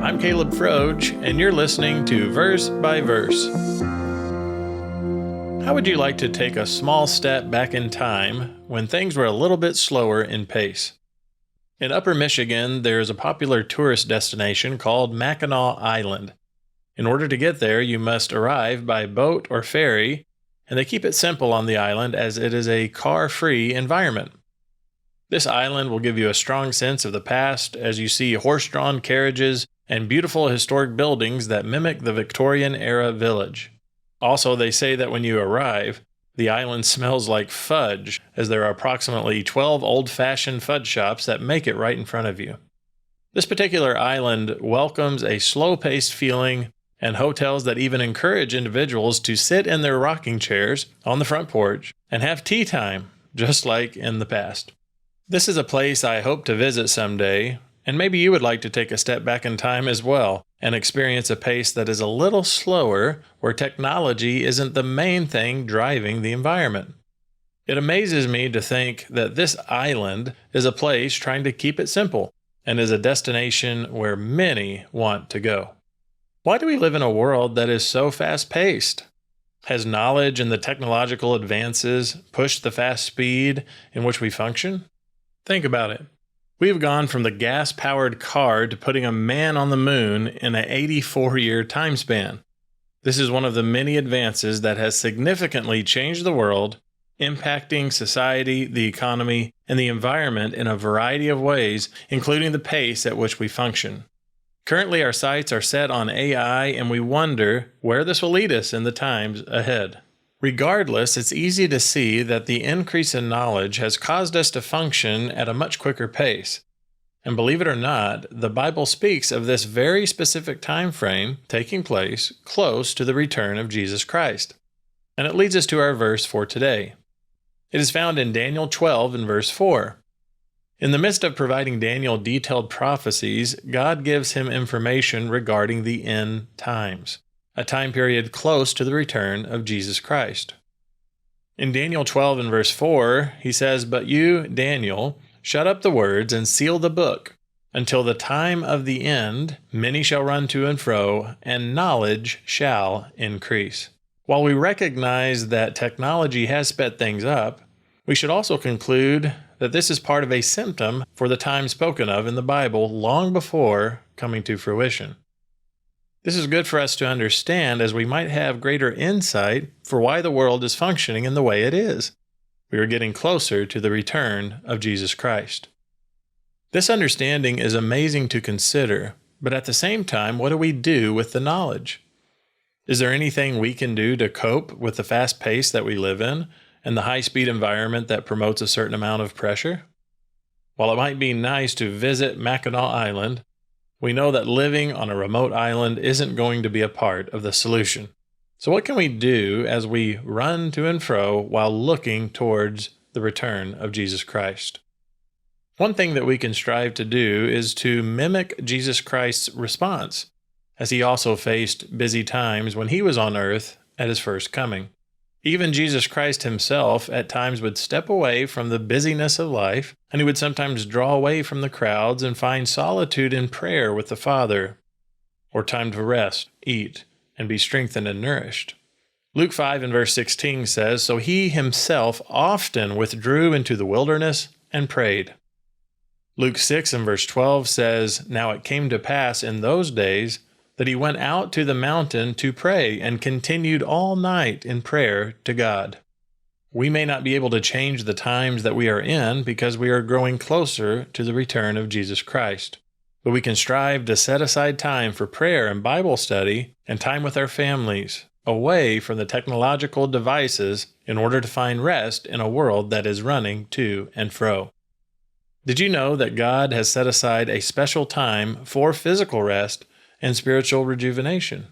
I'm Caleb Froedge, and you're listening to Verse by Verse. How would you like to take a small step back in time when things were a little bit slower in pace? In Upper Michigan, there is a popular tourist destination called Mackinac Island. In order to get there, you must arrive by boat or ferry, and they keep it simple on the island as it is a car-free environment. This island will give you a strong sense of the past as you see horse-drawn carriages and beautiful historic buildings that mimic the Victorian-era village. Also, they say that when you arrive, the island smells like fudge, as there are approximately 12 old-fashioned fudge shops that make it right in front of you. This particular island welcomes a slow-paced feeling and hotels that even encourage individuals to sit in their rocking chairs on the front porch and have tea time, just like in the past. This is a place I hope to visit someday, and maybe you would like to take a step back in time as well and experience a pace that is a little slower, where technology isn't the main thing driving the environment. It amazes me to think that this island is a place trying to keep it simple and is a destination where many want to go. Why do we live in a world that is so fast-paced? Has knowledge and the technological advances pushed the fast speed in which we function? Think about it. We've gone from the gas-powered car to putting a man on the moon in an 84-year time span. This is one of the many advances that has significantly changed the world, impacting society, the economy, and the environment in a variety of ways, including the pace at which we function. Currently, our sights are set on AI, and we wonder where this will lead us in the times ahead. Regardless, it's easy to see that the increase in knowledge has caused us to function at a much quicker pace. And believe it or not, the Bible speaks of this very specific time frame taking place close to the return of Jesus Christ. And it leads us to our verse for today. It is found in Daniel 12 and verse 4. In the midst of providing Daniel detailed prophecies, God gives him information regarding the end times, a time period close to the return of Jesus Christ. In Daniel 12 and verse 4, he says, "But you, Daniel, shut up the words and seal the book. Until the time of the end, many shall run to and fro, and knowledge shall increase." While we recognize that technology has sped things up, we should also conclude that this is part of a symptom for the time spoken of in the Bible long before coming to fruition. This is good for us to understand, as we might have greater insight for why the world is functioning in the way it is. We are getting closer to the return of Jesus Christ. This understanding is amazing to consider, but at the same time, what do we do with the knowledge? Is there anything we can do to cope with the fast pace that we live in and the high-speed environment that promotes a certain amount of pressure? While it might be nice to visit Mackinac Island, we know that living on a remote island isn't going to be a part of the solution. So what can we do as we run to and fro while looking towards the return of Jesus Christ? One thing that we can strive to do is to mimic Jesus Christ's response, as he also faced busy times when he was on earth at his first coming. Even Jesus Christ himself at times would step away from the busyness of life, and he would sometimes draw away from the crowds and find solitude in prayer with the Father, or time to rest, eat, and be strengthened and nourished. Luke 5 and verse 16 says, "So he himself often withdrew into the wilderness and prayed." Luke 6 and verse 12 says, "Now it came to pass in those days that he went out to the mountain to pray and continued all night in prayer to God." We may not be able to change the times that we are in because we are growing closer to the return of Jesus Christ, but we can strive to set aside time for prayer and Bible study and time with our families, away from the technological devices, in order to find rest in a world that is running to and fro. Did you know that God has set aside a special time for physical rest and spiritual rejuvenation?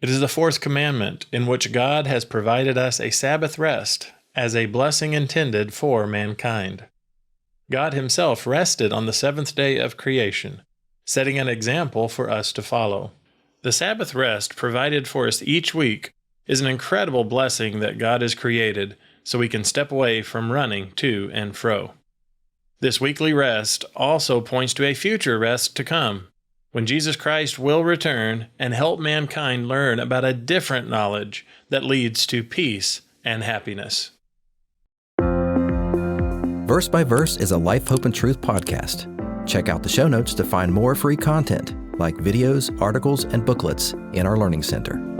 It is the fourth commandment, in which God has provided us a Sabbath rest as a blessing intended for mankind. God himself rested on the seventh day of creation, setting an example for us to follow. The Sabbath rest provided for us each week is an incredible blessing that God has created so we can step away from running to and fro. This weekly rest also points to a future rest to come, when Jesus Christ will return and help mankind learn about a different knowledge that leads to peace and happiness. Verse by Verse is a Life, Hope, and Truth podcast. Check out the show notes to find more free content like videos, articles, and booklets in our Learning Center.